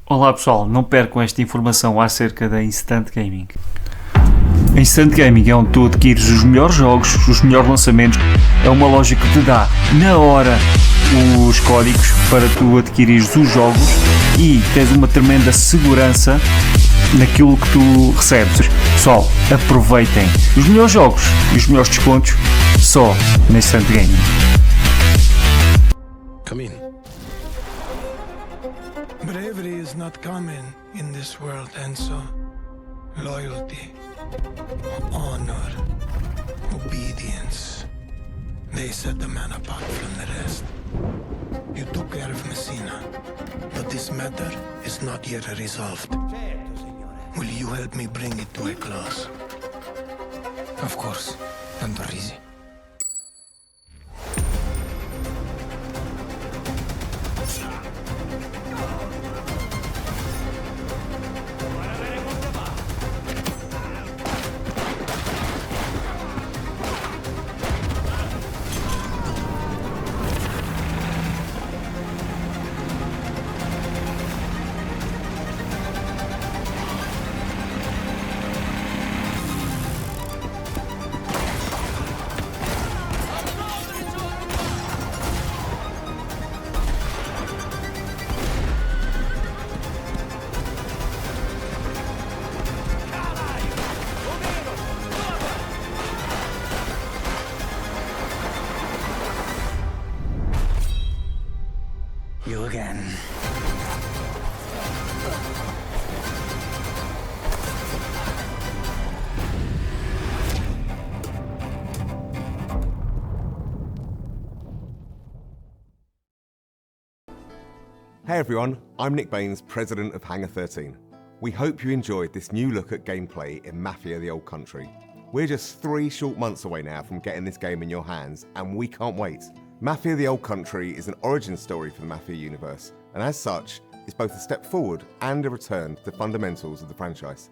Olá pessoal, não percam esta informação acerca da Instant Gaming. A Instant Gaming é onde tu adquires os melhores jogos, os melhores lançamentos. É uma loja que te dá na hora os códigos para tu adquirires os jogos e tens uma tremenda segurança naquilo que tu recebes. Pessoal, aproveitem os melhores jogos e os melhores descontos só na Instant Gaming. Come in. Bravery is not common in this world, and so loyalty, honor, obedience, they set the man apart from the rest. You took care of Messina, but this matter is not yet resolved. Will you help me bring it to a close? Of course, Tanto Risi. You again. Hey everyone, I'm Nick Baines, President of Hangar 13. We hope you enjoyed this new look at gameplay in Mafia the Old Country. We're just 3 short months away now from getting this game in your hands, and we can't wait. Mafia the Old Country is an origin story for the Mafia universe, and as such, is both a step forward and a return to the fundamentals of the franchise.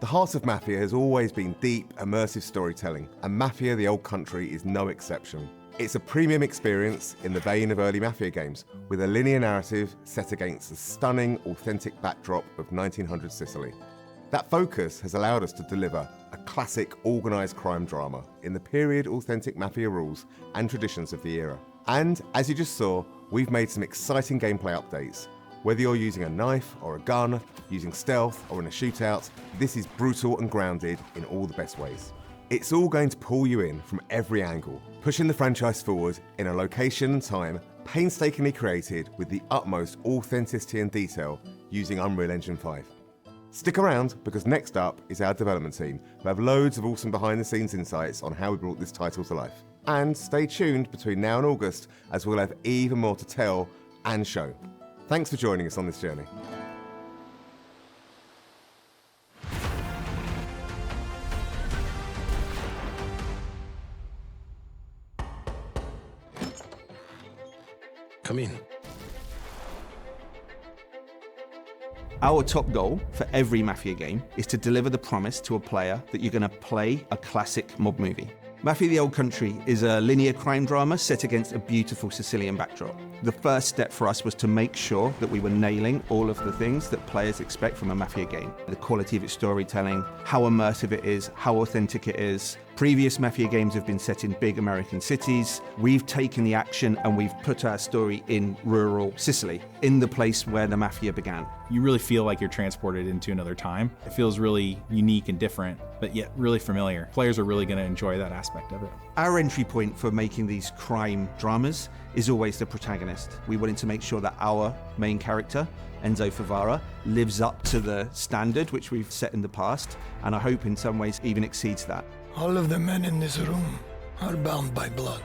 The heart of Mafia has always been deep, immersive storytelling, and Mafia the Old Country is no exception. It's a premium experience in the vein of early Mafia games, with a linear narrative set against the stunning, authentic backdrop of 1900 Sicily. That focus has allowed us to deliver a classic organised crime drama in the period authentic Mafia rules and traditions of the era. And as you just saw, we've made some exciting gameplay updates. Whether you're using a knife or a gun, using stealth or in a shootout, this is brutal and grounded in all the best ways. It's all going to pull you in from every angle, pushing the franchise forward in a location and time painstakingly created with the utmost authenticity and detail using Unreal Engine 5. Stick around, because next up is our development team, who have loads of awesome behind-the-scenes insights on how we brought this title to life. And stay tuned between now and August, as we'll have even more to tell and show. Thanks for joining us on this journey. Come in. Our top goal for every Mafia game is to deliver the promise to a player that you're going to play a classic mob movie. Mafia the Old Country is a linear crime drama set against a beautiful Sicilian backdrop. The first step for us was to make sure that we were nailing all of the things that players expect from a Mafia game. The quality of its storytelling, how immersive it is, how authentic it is. Previous Mafia games have been set in big American cities. We've taken the action and we've put our story in rural Sicily, in the place where the Mafia began. You really feel like you're transported into another time. It feels really unique and different, but yet really familiar. Players are really going to enjoy that aspect of it. Our entry point for making these crime dramas is always the protagonist. We wanted to make sure that our main character, Enzo Favara, lives up to the standard which we've set in the past, and I hope in some ways even exceeds that. All of the men in this room are bound by blood.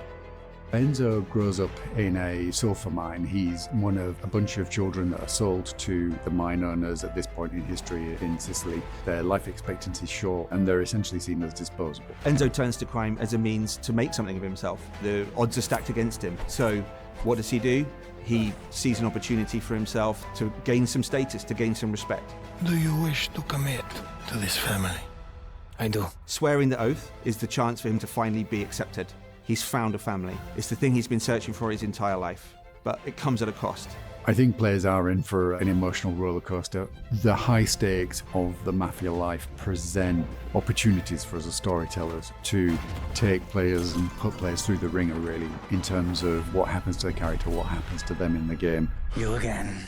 Enzo grows up in a sulfur mine. He's one of a bunch of children that are sold to the mine owners at this point in history in Sicily. Their life expectancy is short and they're essentially seen as disposable. Enzo turns to crime as a means to make something of himself. The odds are stacked against him. So what does he do? He sees an opportunity for himself to gain some status, to gain some respect. Do you wish to commit to this family? I do. Swearing the oath is the chance for him to finally be accepted. He's found a family. It's the thing he's been searching for his entire life. but it comes at a cost. I think players are in for an emotional roller coaster. The high stakes of the Mafia life present opportunities for us as storytellers to take players and put players through the ringer, really, in terms of what happens to the character, what happens to them in the game. You again.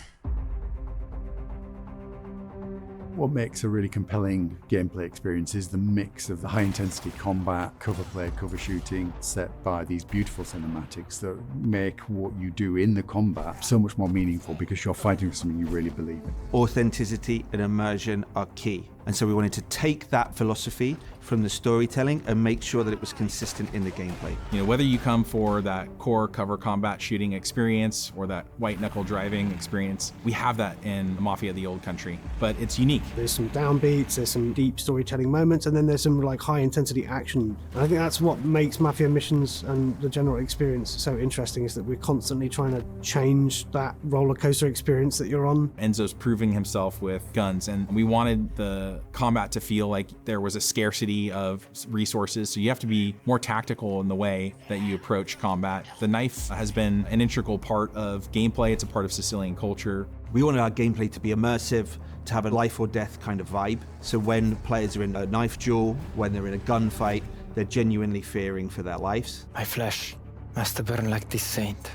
What makes a really compelling gameplay experience is the mix of the high-intensity combat, cover play, cover shooting, set by these beautiful cinematics that make what you do in the combat so much more meaningful because you're fighting for something you really believe in. Authenticity and immersion are key. And so we wanted to take that philosophy from the storytelling and make sure that it was consistent in the gameplay. You know, whether you come for that core cover combat shooting experience or that white knuckle driving experience, we have that in Mafia the Old Country, but it's unique. There's some downbeats, there's some deep storytelling moments, and then there's some like high intensity action. And I think that's what makes Mafia missions and the general experience so interesting, is that we're constantly trying to change that roller coaster experience that you're on. Enzo's proving himself with guns, and we wanted the combat to feel like there was a scarcity of resources, so you have to be more tactical in the way that you approach combat. The knife has been an integral part of gameplay. It's a part of Sicilian culture. We wanted our gameplay to be immersive, to have a life or death kind of vibe. So when players are in a knife duel, when they're in a gunfight, they're genuinely fearing for their lives. My flesh must burn like this saint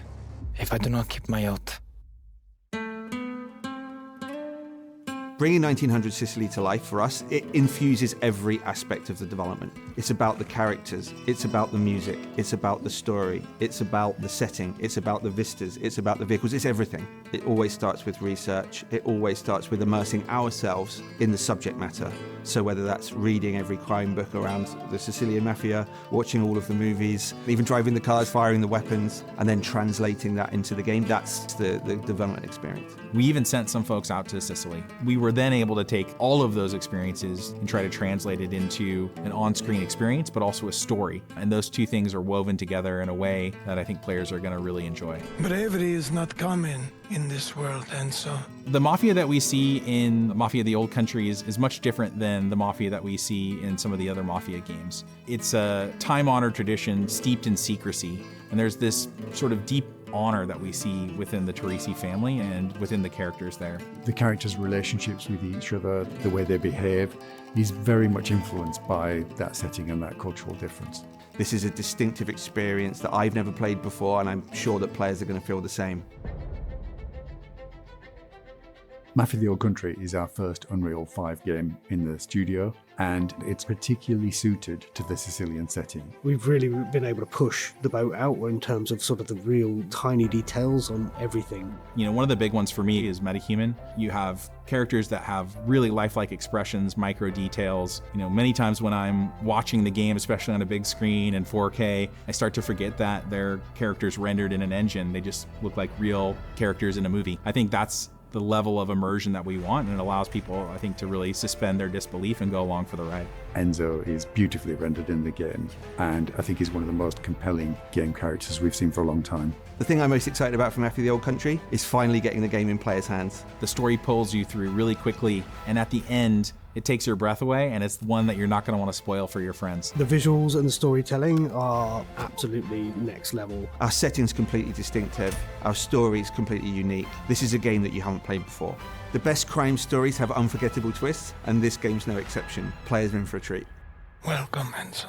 if I do not keep my oath. Bringing 1900 Sicily to life for us, it infuses every aspect of the development. It's about the characters, it's about the music, it's about the story, it's about the setting, it's about the vistas, it's about the vehicles, it's everything. It always starts with research, it always starts with immersing ourselves in the subject matter. So whether that's reading every crime book around the Sicilian Mafia, watching all of the movies, even driving the cars, firing the weapons, and then translating that into the game, that's the development experience. We even sent some folks out to Sicily. We were then able to take all of those experiences and try to translate it into an on-screen experience, but also a story. And those two things are woven together in a way that I think players are going to really enjoy. Bravery is not common in this world, Enzo. The Mafia that we see in Mafia the Old Country is much different than the Mafia that we see in some of the other Mafia games. It's a time-honored tradition steeped in secrecy, and there's this sort of deep honor that we see within the Teresi family and within the characters there. The characters' relationships with each other, the way they behave, is very much influenced by that setting and that cultural difference. This is a distinctive experience that I've never played before, and I'm sure that players are going to feel the same. Mafia the Old Country is our first Unreal 5 game in the studio, and it's particularly suited to the Sicilian setting. We've really been able to push the boat out in terms of sort of the real tiny details on everything. You know, one of the big ones for me is metahuman. You have characters that have really lifelike expressions, micro details. You know, many times when I'm watching the game, especially on a big screen in 4K, I start to forget that they're characters rendered in an engine. They just look like real characters in a movie. I think that's the level of immersion that we want, and it allows people, I think, to really suspend their disbelief and go along for the ride. Enzo is beautifully rendered in the game, and I think he's one of the most compelling game characters we've seen for a long time. The thing I'm most excited about from Mafia the Old Country is finally getting the game in players' hands. The story pulls you through really quickly, and at the end, it takes your breath away, and it's one that you're not going to want to spoil for your friends. The visuals and the storytelling are absolutely next level. Our setting's completely distinctive, our story's completely unique. This is a game that you haven't played before. The best crime stories have unforgettable twists, and this game's no exception. Players are in for a treat. Welcome, Enzo.